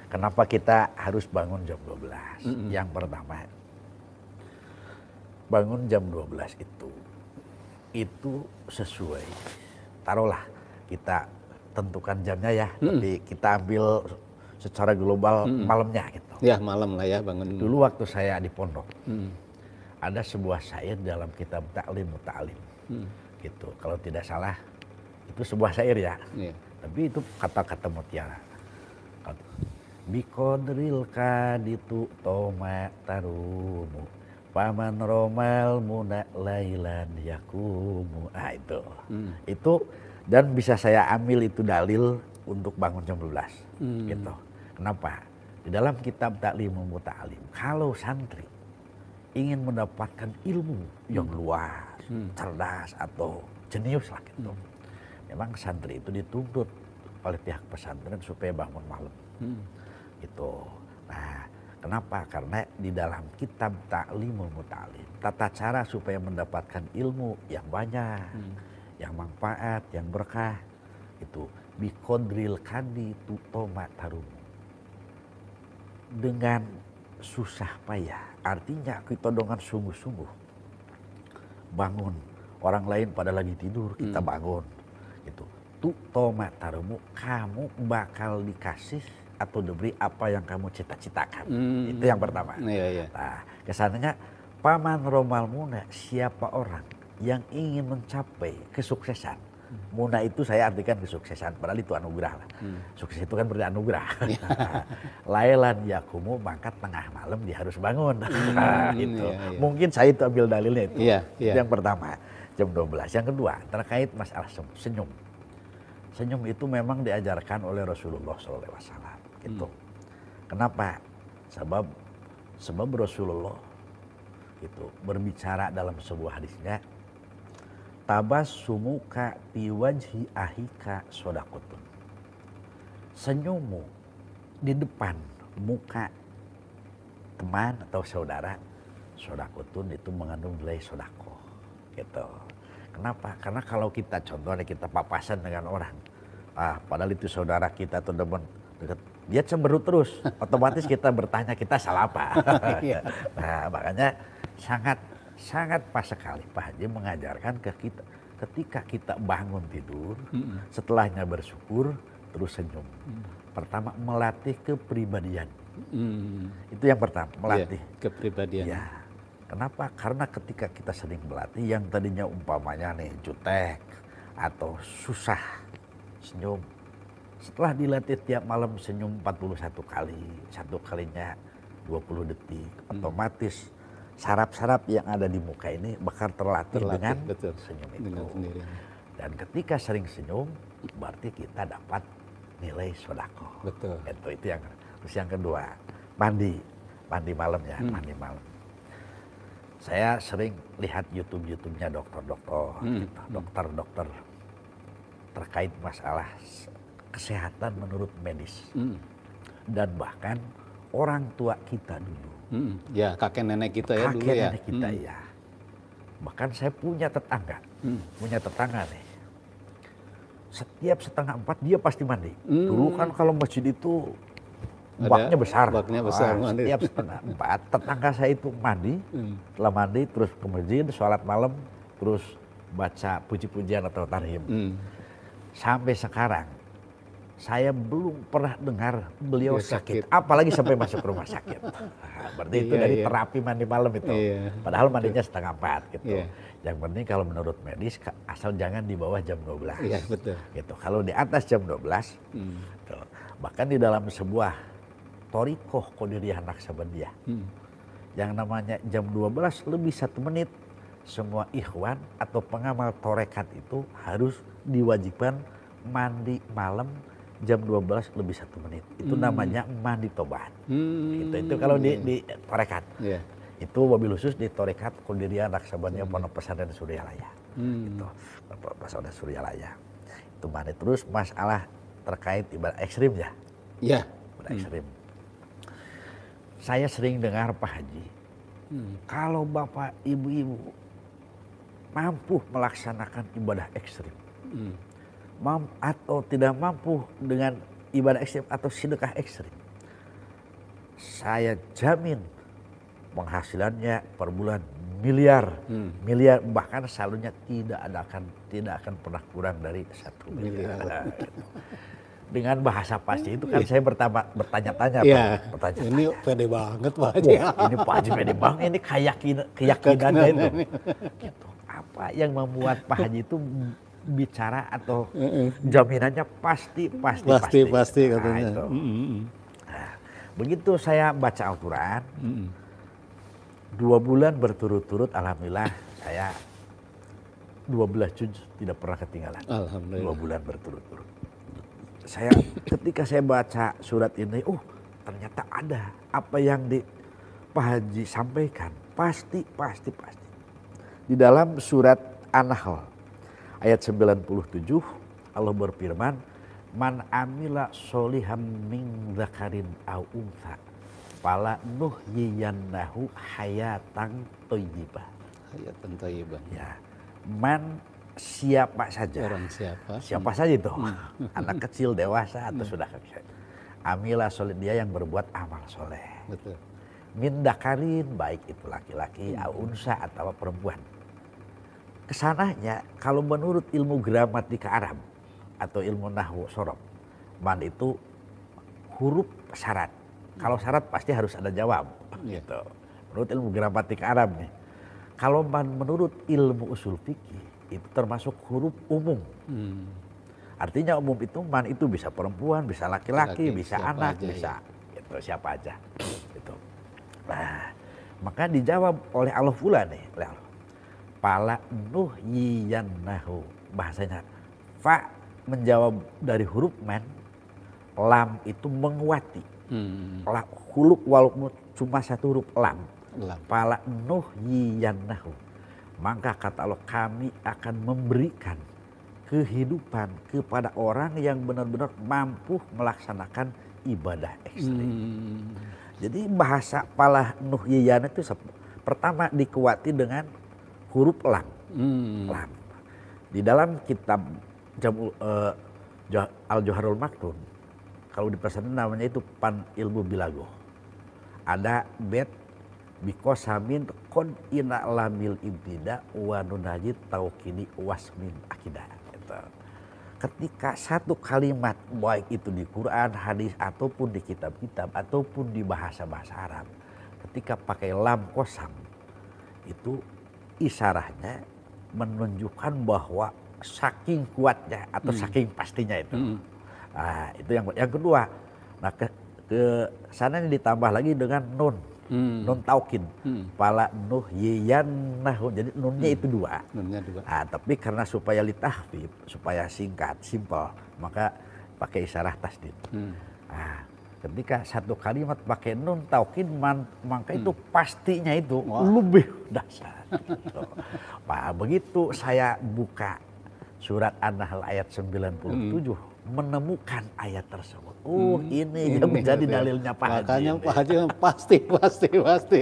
Kenapa kita harus bangun jam 12? Yang pertama, bangun jam 12 itu sesuai. Taruhlah kita tentukan jamnya ya, tapi kita ambil secara global malamnya gitu. Ya malam lah ya bangun. Dulu waktu saya di pondok, ada sebuah syair dalam kitab Ta'lim Muta'alim. Gitu. Kalau tidak salah, itu sebuah syair ya. Iya. Tapi itu kata-kata mutiara. Biqadril kaditu toma tarumu paman romal muna lailan yakumu. Ah itu. Itu dan bisa saya ambil itu dalil untuk bangun jam 12. Gitu. Kenapa? Di dalam kitab Ta'lim Muta'alim, kalau santri ingin mendapatkan ilmu yang luas, cerdas atau jenius lah gitu. Memang santri itu dituntut oleh pihak pesantren supaya bangun malam. Gitu. Nah, kenapa? Karena di dalam kitab Ta'limul Muta'alim, tata cara supaya mendapatkan ilmu yang banyak, yang manfaat, yang berkah, itu biqadril kadi tutoma tarumu. Dengan susah payah, artinya kita dengan sungguh-sungguh bangun. Orang lain pada lagi tidur, kita bangun. Gitu. Tutoma tarumu, kamu bakal dikasih atau diberi apa yang kamu cita-citakan. Itu yang pertama. Iya. Nah, kesannya paman romal muna, siapa orang yang ingin mencapai kesuksesan. Muna itu saya artikan kesuksesan, padahal itu anugerah lah. Sukses itu kan berarti anugerah. Lailan yakumu, maka tengah malam dia harus bangun. Itu. Iya. Mungkin saya itu ambil dalilnya itu. Iya. Itu yang pertama, jam 12. Yang kedua, terkait masalah senyum. Senyum itu memang diajarkan oleh Rasulullah SAW. Gitu. Kenapa? Sebab Rasulullah itu berbicara dalam sebuah hadisnya, tabassumuka fi wajhi ahika shadaqatun. Senyummu di depan muka teman atau saudara, shadaqatun itu mengandung nilai sedekah. Gitu. Kenapa? Karena kalau kita contohnya kita papasan dengan orang, padahal itu saudara kita atau teman dekat, dia cemberut terus, otomatis kita bertanya kita salah apa. Nah, makanya sangat pas sekali Pak Haji mengajarkan ke kita ketika kita bangun tidur, setelahnya bersyukur, terus senyum. Pertama melatih kepribadian. Itu yang pertama, melatih kepribadian. Ya. Kenapa? Karena ketika kita sering berlatih yang tadinya umpamanya nih jutek atau susah senyum, setelah dilatih tiap malam senyum 41 kali, satu kalinya 20 detik, otomatis saraf-saraf yang ada di muka ini bakal terlatih dengan senyum itu. Dengan sendiri. Dan ketika sering senyum, berarti kita dapat nilai sedekah. Betul. Itu yang. Terus yang kedua, mandi malam ya, mandi malam. Saya sering lihat YouTube-nya dokter-dokter terkait masalah kesehatan menurut medis. Dan bahkan orang tua kita dulu. Ya, kakek nenek kita ya dulu ya. Kakek nenek kita ya. Bahkan saya punya tetangga nih. Setiap 3:30 dia pasti mandi. Dulu kan kalau masjid itu baknya besar. Mandi. Setiap 3:30 tetangga saya itu mandi. Setelah mandi terus ke masjid, sholat malam, terus baca puji-pujian atau tarhim. Sampai sekarang saya belum pernah dengar beliau sakit. Apalagi sampai masuk rumah sakit. Berarti itu dari terapi mandi malam itu. Padahal mandinya 3:30 gitu. Yang penting kalau menurut medis asal jangan di bawah jam 12. Iya, betul. Gitu. Kalau di atas jam 12, gitu. Bahkan di dalam sebuah Thariqah Qadiriyah Naqsabandiyah, yang namanya jam 12 lebih 1 menit, semua ikhwan atau pengamal torekat itu harus diwajibkan mandi malam jam 12 lebih 1 menit. Itu namanya mandi tobat. Itu kalau di torekat. Itu wabil khusus di torekat Qadiriyah Naqsabandiyah Pondok Pesantren Suryalaya. Itu Pesantren Suryalaya. Itu mandi terus masalah terkait ibadah ekstrim ya. Iya. Ibadah ekstrim. Saya sering dengar Pak Haji, kalau bapak ibu-ibu mampu melaksanakan ibadah ekstrim, atau tidak mampu dengan ibadah ekstrim atau sedekah ekstrim, saya jamin penghasilannya per bulan miliar, miliar, bahkan saldonya tidak akan pernah kurang dari 1 miliar. Dengan bahasa pasti itu kan saya bertanya-tanya, Iya. bertanya. Ini pede banget Pak Haji. Ini Pak Haji pede banget, ini keyakinannya itu. Gitu. Apa yang membuat Pak Haji itu bicara atau jaminannya pasti katanya. Itu. Nah, begitu saya baca Al-Quran, 2 bulan berturut-turut, alhamdulillah saya 12 juz tidak pernah ketinggalan. Alhamdulillah. 2 bulan berturut-turut. Ketika saya baca surat ini, ternyata ada apa yang Pak Haji sampaikan, pasti. Di dalam surat An-Nahl ayat 97 Allah berfirman, man amila sholihan min dzakarin aw untha fala nuhyiyannahu hayatan thayyibah. Hayatan thayyibah. Ya. Man siapa saja. Orang siapa? Siapa saja itu. Anak kecil, dewasa atau sudah kecil. Amila soleh, dia yang berbuat amal soleh. Betul. Min dakarin, baik itu laki-laki, unsa atau perempuan. Kesananya kalau menurut ilmu gramatika Arab atau ilmu nahwu sorof, man itu huruf syarat. Kalau syarat pasti harus ada jawab. Gitu. Menurut ilmu gramatika Arab nih. Kalau man menurut ilmu usul fikih itu termasuk huruf umum. Artinya umum itu man itu bisa perempuan, bisa laki-laki, bisa anak, bisa gitu, siapa aja. Gitu. Nah, maka dijawab oleh Allah pula nih. Pala nuhyiyannahu. Bahasanya fa menjawab dari huruf man, lam itu menguati. Huruf walaupun cuma 1 huruf lam. Pala nuhyiyannahu. Maka kata Allah, kami akan memberikan kehidupan kepada orang yang benar-benar mampu melaksanakan ibadah ekstrim. Jadi bahasa pala nuhyiyan itu pertama dikuati dengan huruf lam. Lam. Di dalam kitab Al-Johharul Maktun, kalau di pesantren namanya itu Pan Ilmu Bilago. Ada bet bikosamin kon ina lamil ibtida wa nunajid taukini wasmin akidah. Gitu. Ketika satu kalimat baik itu di Quran, hadis ataupun di kitab-kitab ataupun di bahasa-bahasa Arab, ketika pakai lam kosam itu isarahnya menunjukkan bahwa saking kuatnya atau saking pastinya itu. Nah, itu yang kedua. Nah, ke sana ditambah lagi dengan nun. Nun taukin. Pala nuhyiyannahu. Jadi nunnya itu 2. Nunnya 2. Nah, tapi karena supaya litahfif, supaya singkat, simpel, maka pakai isyarah tasdid. Nah, ketika satu kalimat pakai nun taukin, maka itu pastinya itu lebih dahsyat. Gitu. Nah, begitu saya buka surat An-Nahl ayat 97, menemukan ayat tersebut. Ini yang menjadi dalilnya Pak Haji. Makanya Pak Haji pasti.